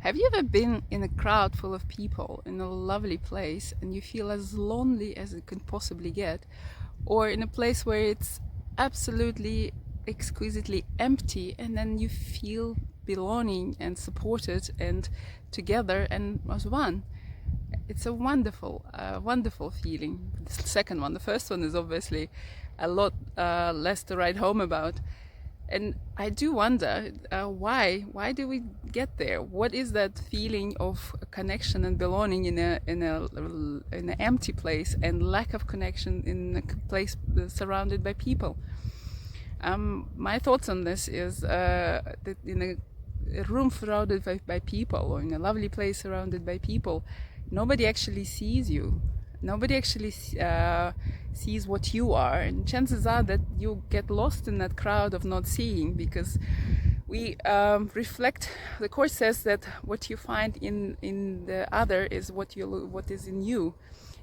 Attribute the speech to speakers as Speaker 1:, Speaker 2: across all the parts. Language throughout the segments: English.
Speaker 1: Have you ever been in a crowd full of people in a lovely place and you feel as lonely as it can possibly get? Or in a place where it's absolutely exquisitely empty and then you feel belonging and supported and together and as one? It's a wonderful feeling. The second one, the first one is obviously a lot less to write home about. And I do wonder why do we get there? What is that feeling of connection and belonging in an empty place and lack of connection in a place surrounded by people? My thoughts on this is that in a room surrounded by people, or in a lovely place surrounded by people, nobody actually sees you. Nobody actually sees what you are, and chances are that you get lost in that crowd of not seeing, because we reflect. The course says that what you find in the other is what is in you,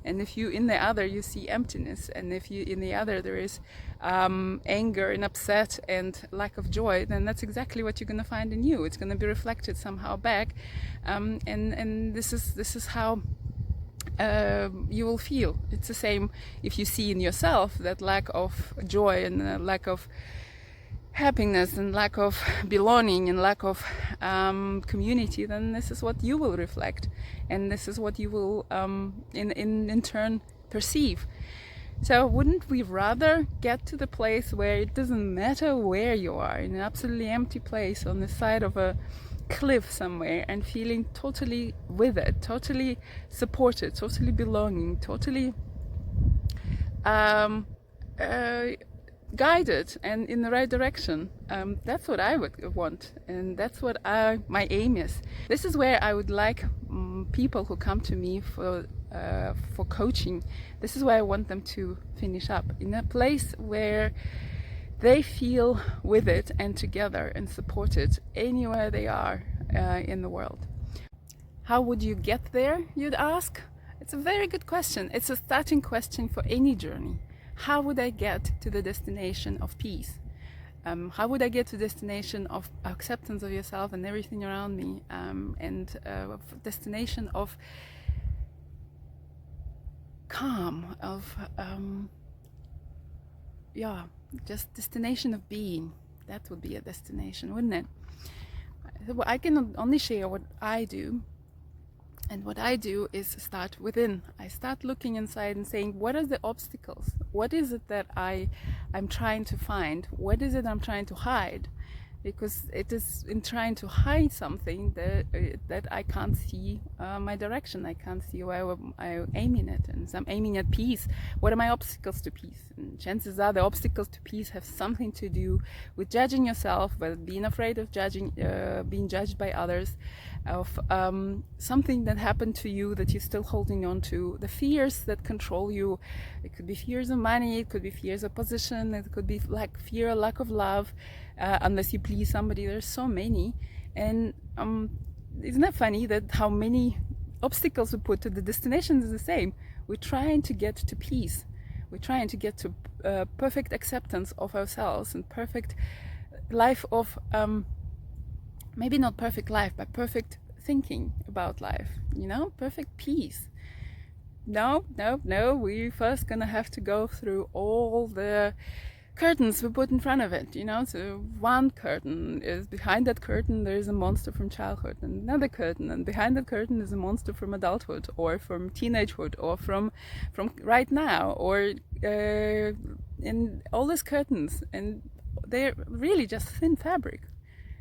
Speaker 1: and if you in the other you see emptiness, and if you in the other there is anger and upset and lack of joy, then that's exactly what you're going to find in you. It's going to be reflected somehow back, and this is how you will feel. It's the same if you see in yourself that lack of joy and lack of happiness and lack of belonging and lack of community, then this is what you will reflect, and this is what you will in turn perceive. So wouldn't we rather get to the place where it doesn't matter where you are, in an absolutely empty place on the side of a cliff somewhere, and feeling totally with it, totally supported, totally belonging, totally guided and in the right direction? That's what I would want, and that's what my aim is. This is where I would like people who come to me for coaching. This is where I want them to finish up, in a place where they feel with it and together and supported anywhere they are in the world. How would you get there, you'd ask? It's a very good question. It's a starting question for any journey. How would I get to the destination of peace? How would I get to the destination of acceptance of yourself and everything around me, and destination of calm, of just destination of being? That would be a destination, wouldn't it? I can only share what I do, and what I do is start within. I start looking inside and saying, what are the obstacles? What is it that I'm trying to find? What is it I'm trying to hide? Because it is in trying to hide something that I can't see my direction. I can't see where I'm aiming at. And so I'm aiming at peace. What are my obstacles to peace? And chances are the obstacles to peace have something to do with judging yourself, with being afraid of being judged by others, of something that happened to you that you're still holding on to, the fears that control you. It could be fears of money, it could be fears of position, it could be like fear of lack of love, unless you please somebody. There's so many. And isn't that funny that how many obstacles we put to the destination is the same? We're trying to get to peace. We're trying to get to perfect acceptance of ourselves and perfect life of maybe not perfect life, but perfect thinking about life, perfect peace. No, we're first gonna have to go through all the curtains we put in front of it, So one curtain is, behind that curtain there is a monster from childhood, and another curtain, and behind that curtain is a monster from adulthood, or from teenagehood, or from right now, or in all these curtains, and they're really just thin fabric.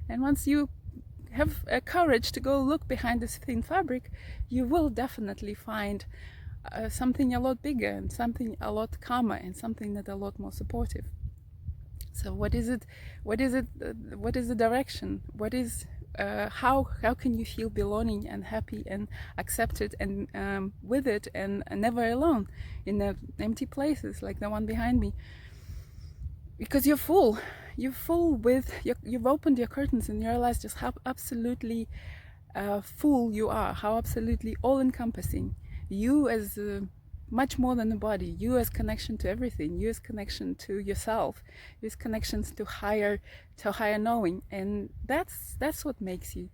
Speaker 1: And once you have courage to go look behind this thin fabric, you will definitely find something a lot bigger, and something a lot calmer, and something that a lot more supportive. So what is it? What is the direction? What is how can you feel belonging and happy and accepted and with it, and never alone in the empty places like the one behind me? Because you're full with, you've opened your curtains and you realize just how absolutely full you are, how absolutely all-encompassing you as much more than the body. You as connection to everything, you as connection to yourself, you as connections to higher knowing, and that's what makes you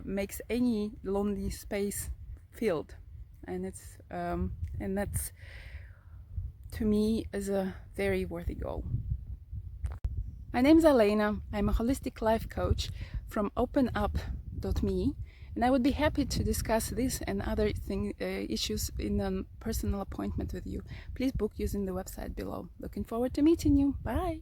Speaker 1: makes any lonely space filled, and it's and that's, to me, is a very worthy goal. My name is Elena. I'm a holistic life coach from openup.me, and I would be happy to discuss this and other issues in a personal appointment with you. Please book using the website below. Looking forward to meeting you. Bye.